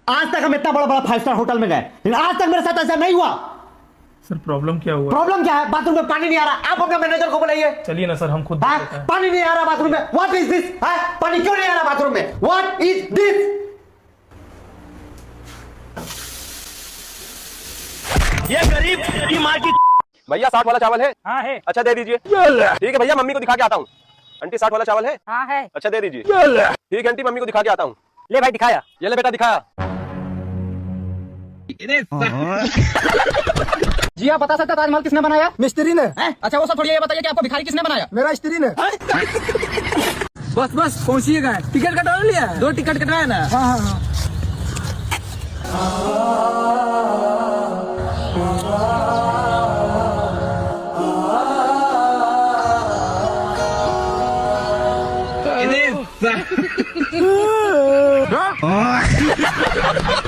आज तक हम इतना बड़ा बड़ा 5 स्टार होटल में गए, लेकिन आज तक मेरे साथ ऐसा नहीं हुआ। सर प्रॉब्लम क्या हुआ? प्रॉब्लम क्या है? बाथरूम में पानी नहीं आ रहा, आप अपने मैनेजर को बुलाइए। चलिए ना सर, हम खुद हाँ, देख लेते हैं। पानी नहीं आ रहा बाथरूम में, व्हाट इज दिस? पानी क्यों नहीं आ रहा बाथरूम में? What is this? ये गरीब की माँ की। भैया 60 वाला चावल है? हाँ है। अच्छा दे दीजिए। ठीक है भैया, मम्मी को दिखा के आता हूँ। आंटी 60 वाला चावल है? हाँ है। अच्छा दे दीजिए। ठीक है आंटी, मम्मी को दिखा के आता हूँ। ले भाई दिखाया। ये ले बेटा दिखाया। जी आप बता सकते हैं ताजमहल किसने बनाया? मिस्त्री ने। अच्छा वो सब थोड़ी ये बताइए कि आपको भिखारी किसने बनाया? मेरा स्त्री ने। बस बस पहुंचिएगा। टिकट कटवा लिया? 2 टिकट कटवाया ना? हाँ हाँ हाँ। हाँ?